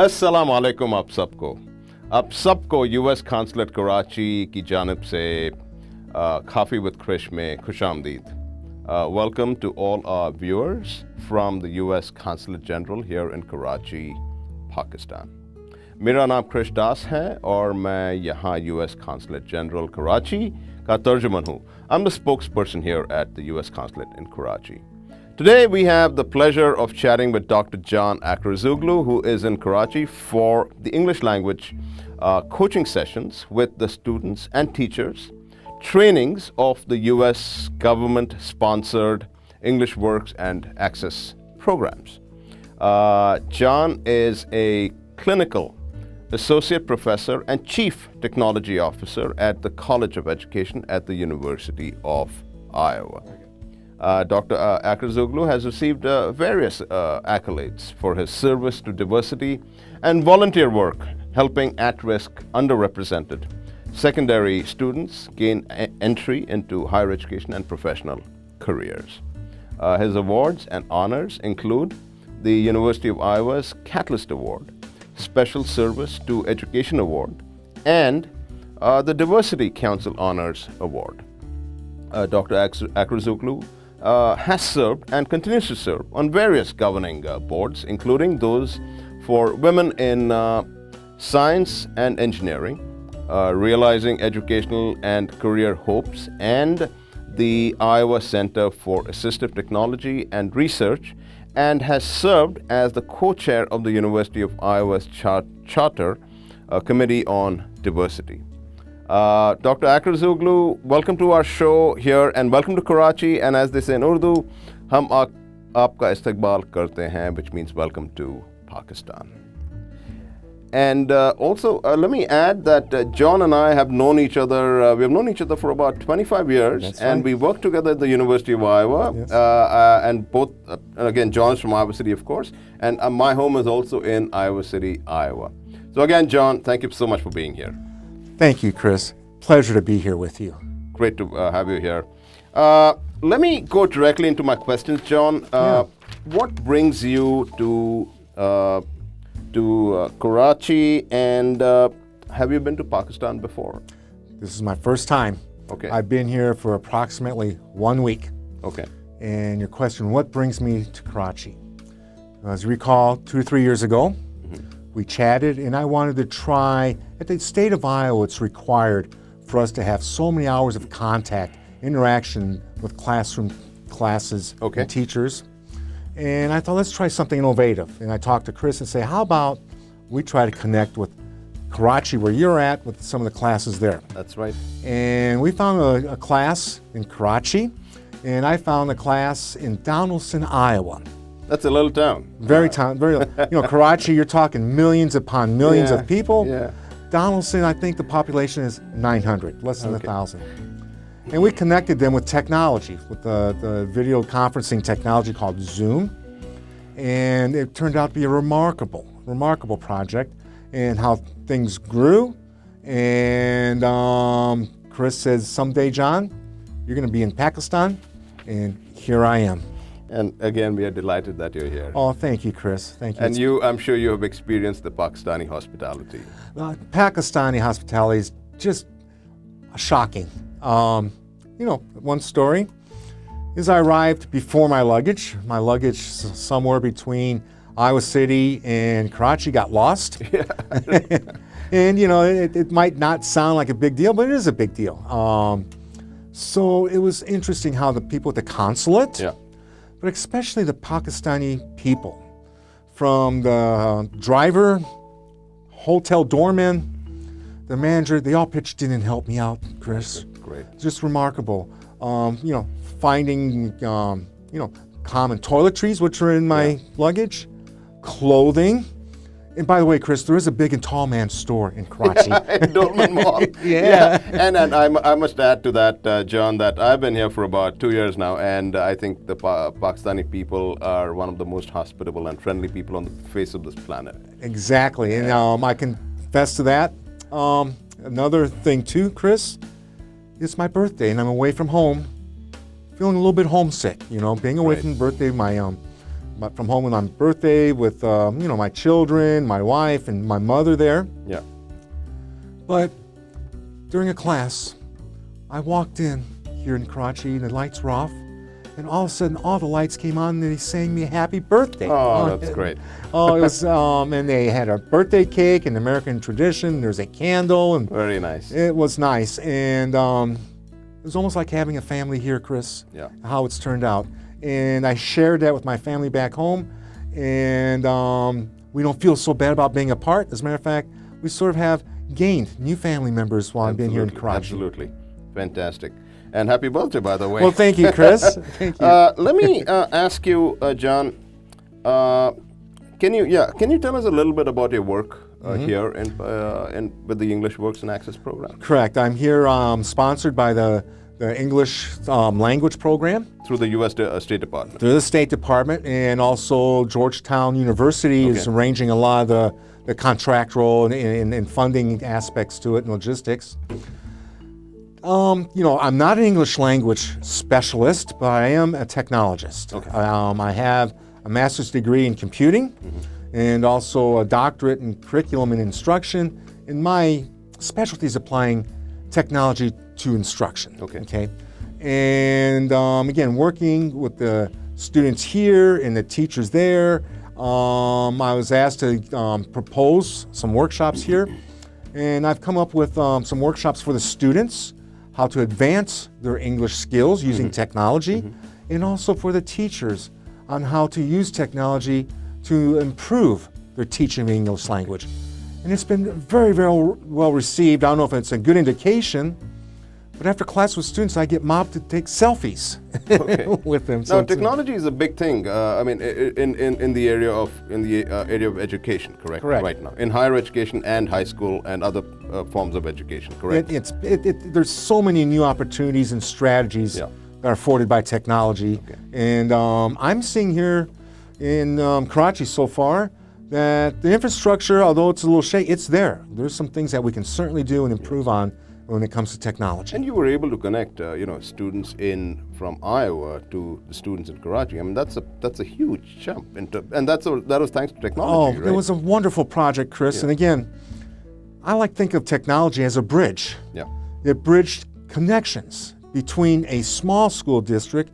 अस्सलाम वालेकुम आप सबको यूएस कांसुलेट कराची की जानिब से Coffee with Krish में खुशामदीद. Welcome to all our viewers from the US Consulate General here in Karachi, Pakistan. मेरा नाम क्रिश दास है और मैं यहाँ US Consulate General Karachi का तर्जुमान हूँ. I'm the spokesperson here at the US Consulate in Karachi. Today we have the pleasure of chatting with Dr. John Achrazoglou, who is in Karachi for the English language coaching sessions with the students and teachers, trainings of the US government-sponsored English Works and Access programs. John is a clinical associate professor and chief technology officer at the College of Education at the University of Iowa. Dr. Achrazoglou has received various accolades for his service to diversity and volunteer work, helping at-risk, underrepresented secondary students gain entry into higher education and professional careers. His awards and honors include the University of Iowa's Catalyst Award, Special Service to Education Award, and the Diversity Council Honors Award. Dr. Achrazoglou has served and continues to serve on various governing boards, including those for women in science and engineering, realizing educational and career hopes, and the Iowa Center for Assistive Technology and Research, and has served as the co-chair of the University of Iowa's Charter Committee on Diversity. Dr. Achrazoglou, welcome to our show here and welcome to Karachi, and as they say in Urdu, हम आपका इस्तकबाल करते हैं, which means welcome to Pakistan. And also, let me add that John and I have known each other, we have known each other for about 25 years. That's and right. We worked together at the University of Iowa. Yes. And both, again, John is from Iowa City, of course, and my home is also in Iowa City, Iowa. So again, John, thank you so much for being here. Thank you, Chris. Pleasure to be here with you. Great to have you here. Let me go directly into my questions, John. What brings you to Karachi, and have you been to Pakistan before? This is my first time. Okay. I've been here for approximately 1 week. Okay. And your question, what brings me to Karachi? As you recall, 2 or 3 years ago, we chatted, and I wanted to try, at the state of Iowa, it's required for us to have so many hours of contact, interaction with classroom classes Okay. and teachers. And I thought, let's try something innovative. And I talked to Chris and say, how about we try to connect with Karachi, where you're at, with some of the classes there. That's right. And we found a class in Karachi, and I found a class in Donaldson, Iowa. That's a little town. Very, Karachi, you're talking millions upon millions of people. Yeah. Donaldson, I think the population is 900, less than Okay. 1,000. And we connected them with technology, with the video conferencing technology called Zoom. And it turned out to be a remarkable project, and how things grew. And Chris says, someday, John, you're going to be in Pakistan, and here I am. And again, we are delighted that you're here. Oh, thank you, Chris. Thank you. And I'm sure you have experienced the Pakistani hospitality. Pakistani hospitality is just shocking. One story is I arrived before my luggage. My luggage somewhere between Iowa City and Karachi got lost. And, it might not sound like a big deal, but it is a big deal. So it was interesting how the people at the consulate, but especially the Pakistani people, from the driver, hotel doorman, the manager, they all pitched in and helped me out, Chris. Great. Just remarkable. Finding, common toiletries, which are in my luggage, clothing. And by the way, Chris, there is a big and tall man store in Karachi. In Dolman Mall. Yeah. And I must add to that, John, that I've been here for about 2 years now, and I think the Pakistani people are one of the most hospitable and friendly people on the face of this planet. Exactly. And I confess to that. Another thing too, Chris, it's my birthday and I'm away from home, feeling a little bit homesick, being away from the birthday of from home on my birthday with my children, my wife, and my mother there. Yeah. But during a class, I walked in here in Karachi, and the lights were off, and all of a sudden, all the lights came on, and they sang me a happy birthday. Oh, that's great. Oh, it was, and they had a birthday cake, an American tradition. There's a candle, and Very nice. it was nice, and it was almost like having a family here, Chris. Yeah. How it's turned out, and I shared that with my family back home, and we don't feel so bad about being apart. As a matter of fact, we sort of have gained new family members while I've been here in Karachi. Absolutely. Fantastic. And happy birthday, by the way. Well, thank you, Chris. Thank you. Let me ask you, John, can you tell us a little bit about your work here and with the English Works and Access program? Correct. I'm here sponsored by the English language program. Through the U.S. State Department. Through the State Department, and also Georgetown University is arranging a lot of the contractual and funding aspects to it and logistics. I'm not an English language specialist, but I am a technologist. Okay. I have a master's degree in computing and also a doctorate in curriculum and instruction. And my specialty is applying technology to instruction. Okay. And again, working with the students here and the teachers there, I was asked to propose some workshops here. And I've come up with some workshops for the students, how to advance their English skills using technology, and also for the teachers on how to use technology to improve their teaching of English language. And it's been very, very well received. I don't know if it's a good indication, but after class with students, I get mobbed to take selfies with them. Now, technology is a big thing. I mean, in the area of education, correct? Correct. Right now, in higher education and high school and other forms of education, correct? There's so many new opportunities and strategies that are afforded by technology, and I'm seeing here in Karachi so far that the infrastructure, although it's a little shaky, it's there. There's some things that we can certainly do and improve on when it comes to technology. And you were able to connect, students from Iowa to the students in Karachi. I mean, that's a huge jump, and that was thanks to technology. Right? It was a wonderful project, Chris. And again, I like to think of technology as a bridge. Yeah. It bridged connections between a small school district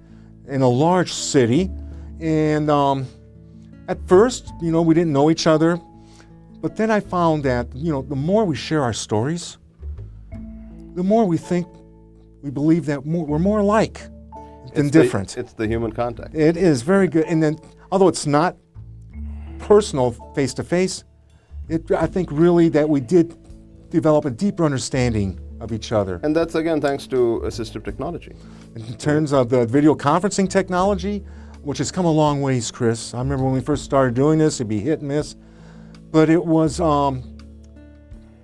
and a large city. And at first, we didn't know each other, but then I found that the more we share our stories, the more we believe that we're more alike than different. It's the human contact. It is very good. And then, although it's not personal face-to-face, I think really that we did develop a deeper understanding of each other. And that's, again, thanks to assistive technology. In terms of the video conferencing technology, which has come a long ways, Chris. I remember when we first started doing this, it'd be hit and miss. But it was...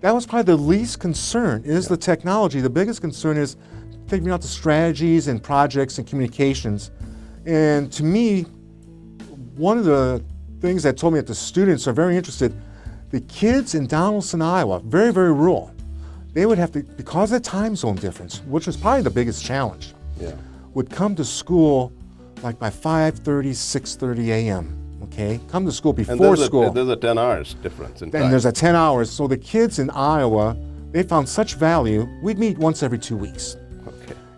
that was probably the least concern, is the technology. The biggest concern is figuring out the strategies and projects and communications. And to me, one of the things that told me that the students are very interested, the kids in Donaldson, Iowa, very, very rural, they would have to, because of the time zone difference, which was probably the biggest challenge, would come to school like by 5:30, 6:30 a.m. Come to school before school. There's a 10 hours difference in time. And there's a 10 hours. So the kids in Iowa, they found such value. We'd meet once every 2 weeks.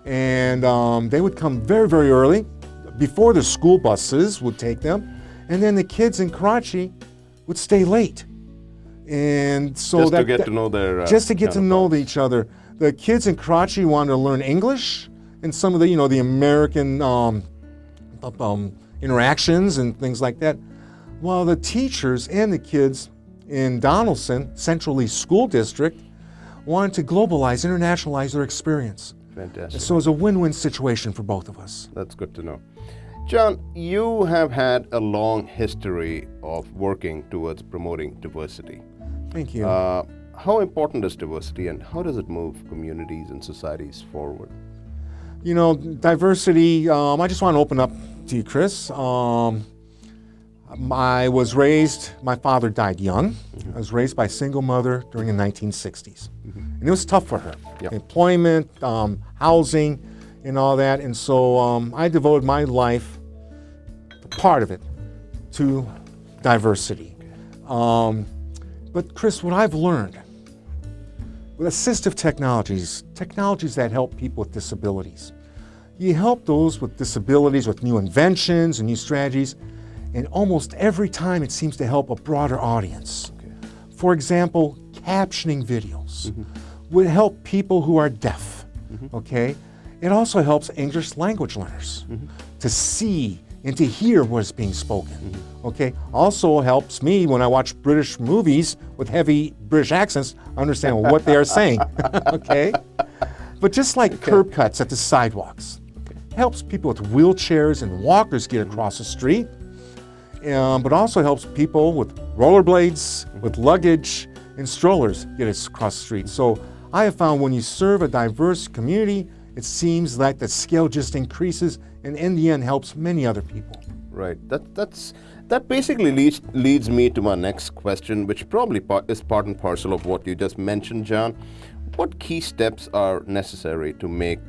And they would come very, very early, before the school buses would take them. And then the kids in Karachi would stay late. And so just to get to know their just to get to know each other. The kids in Karachi wanted to learn English and some of the the American interactions and things like that, while the teachers and the kids in Donaldson, Central East School District, wanted to globalize, internationalize their experience. Fantastic. And so it was a win-win situation for both of us. That's good to know. John, you have had a long history of working towards promoting diversity. Thank you. How important is diversity, and how does it move communities and societies forward? Diversity, I just want to open up to you, Chris. I was raised, my father died young. I was raised by a single mother during the 1960s. And it was tough for her. Employment, housing, and all that. And so I devoted my life, part of it, to diversity. But Chris, what I've learned with assistive technologies that help people with disabilities, you help those with disabilities with new inventions and new strategies, and almost every time it seems to help a broader audience. Okay. For example, captioning videos would help people who are deaf, okay? It also helps English language learners to see and to hear what is being spoken, okay? Also helps me when I watch British movies with heavy British accents, understand what they are saying, okay? But just like curb cuts at the sidewalks, helps people with wheelchairs and walkers get across the street, but also helps people with rollerblades, with luggage, and strollers get across the street. So I have found when you serve a diverse community, it seems like the scale just increases and in the end helps many other people. Right. That basically leads me to my next question, which probably is part and parcel of what you just mentioned, John. What key steps are necessary to make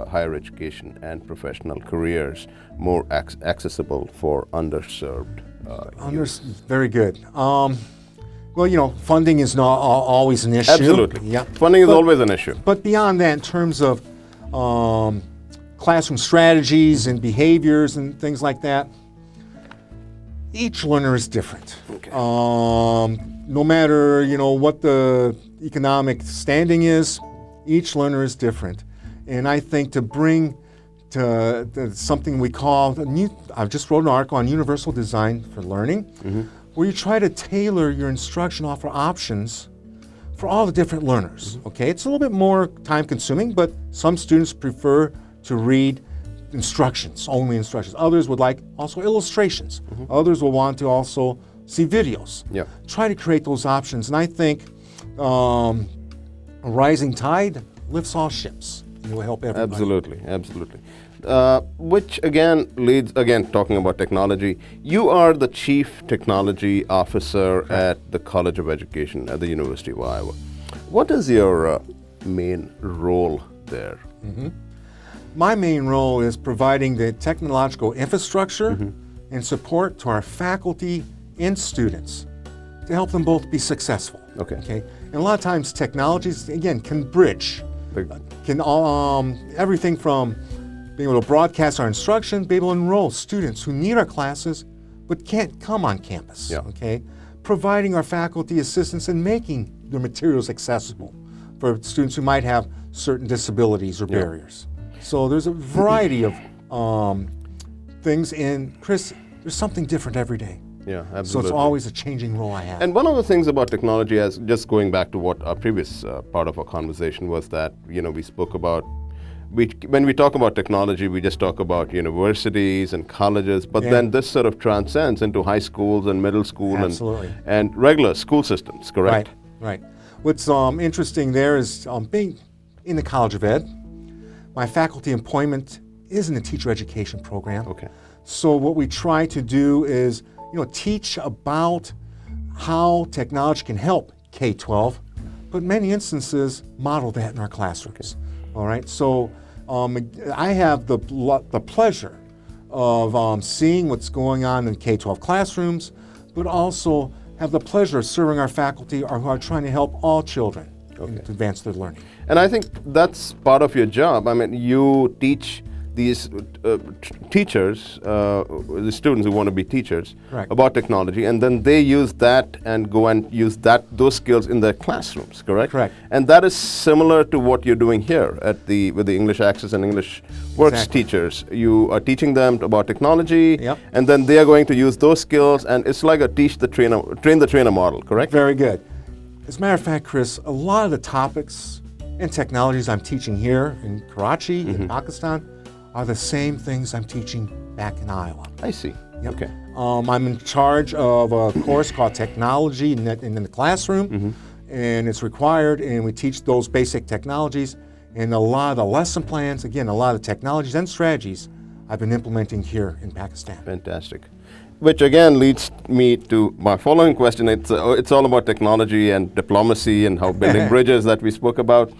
higher education and professional careers more accessible for underserved youth? Very good. Well, funding is not always an issue. Absolutely. Yeah. Funding is always an issue. But beyond that, in terms of classroom strategies and behaviors and things like that, each learner is different. Okay. No matter, what the economic standing is, each learner is different. And I think to bring to something we call, I've just wrote an article on universal design for learning, where you try to tailor your instruction, offer options for all the different learners, okay? It's a little bit more time consuming, but some students prefer to read instructions, only instructions. Others would like also illustrations. Others will want to also see videos. Yeah. Try to create those options. And I think a rising tide lifts all ships. It will help everybody. Absolutely. Which again leads, talking about technology, you are the Chief Technology Officer at the College of Education at the University of Iowa. What is your main role there? My main role is providing the technological infrastructure and support to our faculty and students to help them both be successful. Okay. And a lot of times technologies, again, can bridge, everything from being able to broadcast our instruction, be able to enroll students who need our classes but can't come on campus. Yeah. Okay. Providing our faculty assistance and making the materials accessible for students who might have certain disabilities or barriers. So there's a variety of things, and Chris, there's something different every day. Yeah, absolutely. So it's always a changing role I have. And one of the things about technology, as just going back to what our previous part of our conversation was, that we spoke about, when we talk about technology, we just talk about universities and colleges, but then this sort of transcends into high schools and middle school and regular school systems, correct? Right. What's interesting there is being in the College of Ed, my faculty employment is in the teacher education program. Okay. So what we try to do is, teach about how technology can help K-12, but in many instances model that in our classrooms. All right. So I have the pleasure of seeing what's going on in K-12 classrooms, but also have the pleasure of serving our faculty who are trying to help all children to advance their learning. And I think that's part of your job. I mean, you teach these teachers, the students who want to be teachers, about technology, and then they use that and go and use those skills in their classrooms, correct? Correct. And that is similar to what you're doing here with the English Access and English Works teachers. You are teaching them about technology, and then they are going to use those skills, and it's like a train the trainer model, correct? Very good. As a matter of fact, Chris, a lot of the topics and technologies I'm teaching here in Karachi, in Pakistan, are the same things I'm teaching back in Iowa. I see. Yep. Okay. I'm in charge of a course called Technology in the Classroom, and it's required, and we teach those basic technologies, and a lot of the lesson plans, again, a lot of the technologies and strategies I've been implementing here in Pakistan. Fantastic. Which again leads me to my following question. It's all about technology and diplomacy and how building bridges that we spoke about.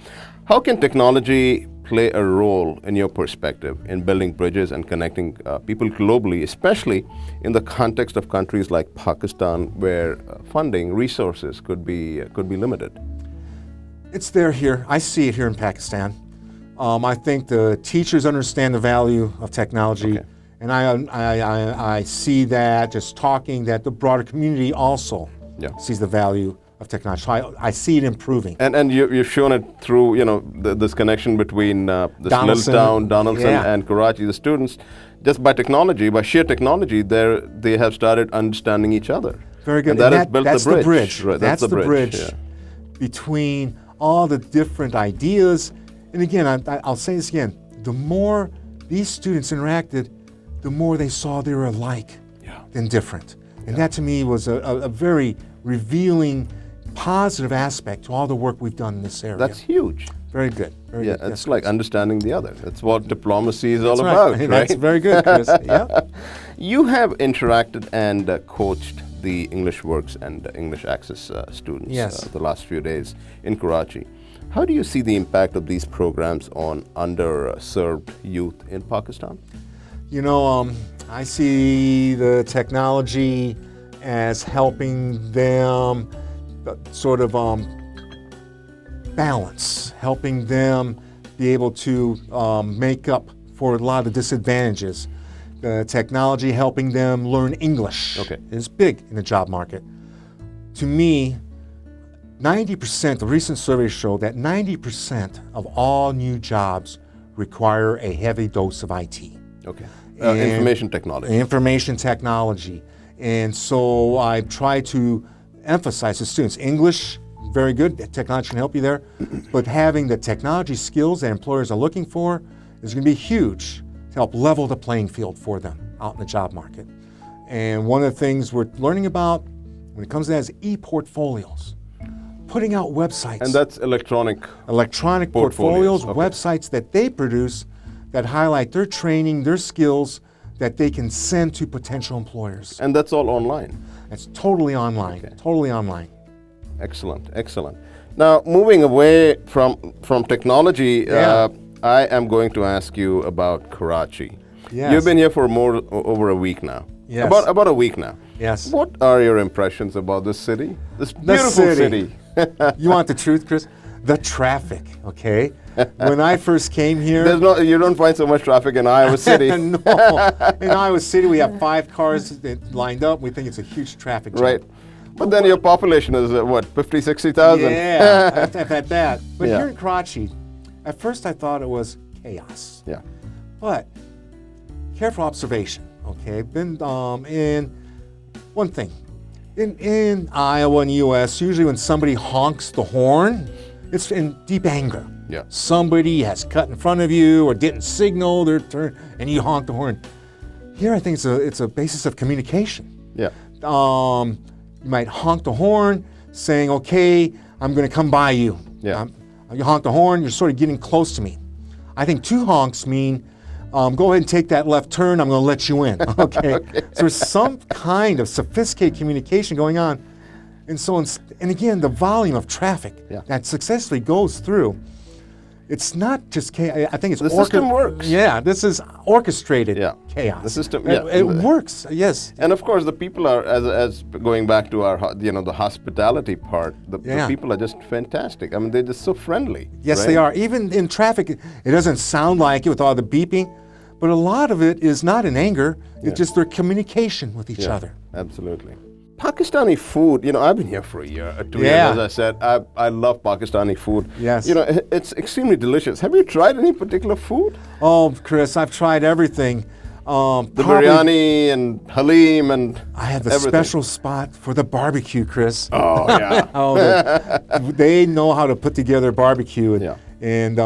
How can technology play a role in your perspective in building bridges and connecting people globally, especially in the context of countries like Pakistan, where funding resources could be limited? It's there here. I see it here in Pakistan. I think the teachers understand the value of technology, and I see that just talking that the broader community also sees the value of technology. So I see it improving. And you've shown it through this connection between this little town, Donaldson, and Karachi. The students, just by technology, by sheer technology, they have started understanding each other. Very good. And that has built the bridge. Right, that's the bridge between all the different ideas. And again, I'll say this again, the more these students interacted, the more they saw they were alike than different. And that to me was a very revealing, positive aspect to all the work we've done in this area. That's huge. Very good. Very good. It's like understanding the other. That's what diplomacy is all about, right? That's very good, Chris. You have interacted and coached the English Works and English Access students the last few days in Karachi. How do you see the impact of these programs on underserved youth in Pakistan? I see the technology as helping them sort of balance, helping them be able to make up for a lot of disadvantages. The technology helping them learn English is big in the job market. To me, 90%, the recent surveys show that 90% of all new jobs require a heavy dose of IT. Information technology. Information technology. And so I try to emphasize to students, English, very good, technology can help you there, but having the technology skills that employers are looking for is going to be huge to help level the playing field for them out in the job market. And one of the things we're learning about when it comes to that is e-portfolios. Putting out websites. And that's electronic portfolios, websites that they produce that highlight their training, their skills that they can send to potential employers. And that's all online? It's totally online, totally online. Excellent, excellent. Now, moving away from technology, I am going to ask you about Karachi. Yes. You've been here for over a week now. Yes. About a week now. Yes. What are your impressions about this city? This beautiful city. You want the truth, Chris? The traffic, okay? When I first came here... you don't find so much traffic in Iowa City. No. In Iowa City, we have 5 cars lined up. We think it's a huge traffic jam. Right. But then your population is, 50, 60,000? Yeah, at that. But here in Karachi, at first I thought it was chaos. Yeah. But careful observation, okay? Been in one thing. In Iowa and U.S., usually when somebody honks the horn, it's in deep anger. Yeah. Somebody has cut in front of you or didn't signal their turn, and you honk the horn. Here, I think it's a basis of communication. Yeah. You might honk the horn, saying, "Okay, I'm going to come by you." Yeah. You honk the horn, you're sort of getting close to me. I think 2 honks mean, go ahead and take that left turn, I'm going to let you in. Okay. So there's some kind of sophisticated communication going on. And so, and again, the volume of traffic that successfully goes through, it's not just chaos. I think it's the system works. Yeah, this is orchestrated chaos. The system, it works. Yes. And of course, the people are, as going back to our, the hospitality part. The people are just fantastic. I mean, they're just so friendly. Yes, right? they are. Even in traffic, it doesn't sound like it with all the beeping, but a lot of it is not in anger. It's just their communication with each other. Absolutely. Pakistani food, I've been here for a year, 2 years, as I said. I love Pakistani food. Yes. It's extremely delicious. Have you tried any particular food? Oh, Chris, I've tried everything. The biryani and halim and I have a special spot for the barbecue, Chris. Oh, yeah. They know how to put together barbecue. And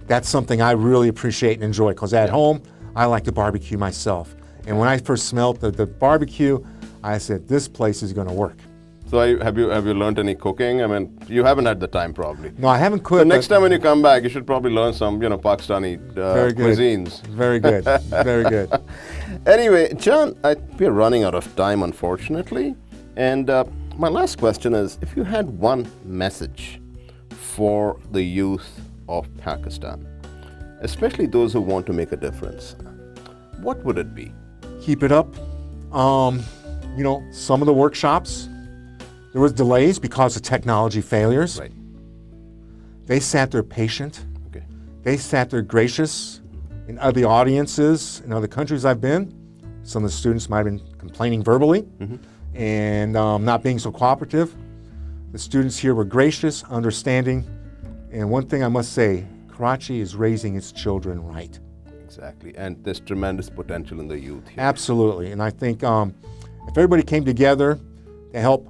that's something I really appreciate and enjoy, because at home, I like to barbecue myself. And when I first smelled the barbecue, I said, this place is going to work. So have you learned any cooking? I mean, you haven't had the time probably. No, I haven't cooked. So next time when you come back, you should probably learn some, Pakistani cuisines. Very good. Very good. Anyway, John, we're running out of time, unfortunately. And my last question is, if you had one message for the youth of Pakistan, especially those who want to make a difference, what would it be? Keep it up. You know, some of the workshops, there was delays because of technology failures. Right. They sat there patient. Okay. They sat there gracious. In other audiences, in other countries I've been, some of the students might have been complaining verbally and not being so cooperative. The students here were gracious, understanding, and one thing I must say, Karachi is raising its children right. Exactly, and there's tremendous potential in the youth here. Absolutely, and I think if everybody came together to help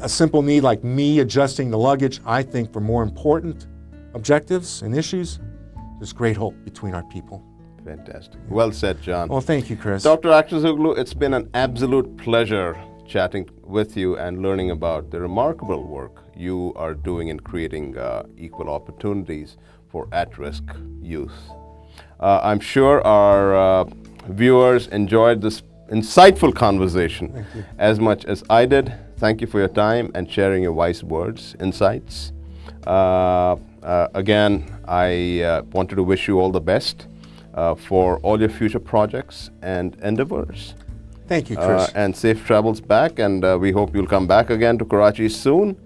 a simple need like me adjusting the luggage, I think for more important objectives and issues, there's great hope between our people. Fantastic. Well said, John. Well, thank you, Chris. Dr. Achrazoglou, it's been an absolute pleasure chatting with you and learning about the remarkable work you are doing in creating equal opportunities for at-risk youth. I'm sure our viewers enjoyed this insightful conversation as much as I did. Thank you for your time and sharing your wise words, insights. Again, I wanted to wish you all the best for all your future projects and endeavors. Thank you, Chris. And safe travels back, and we hope you'll come back again to Karachi soon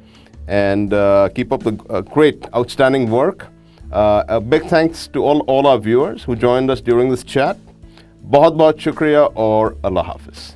and keep up the great, outstanding work. A big thanks to all our viewers who joined us during this chat. Bahut bahut shukriya aur Allah Hafiz.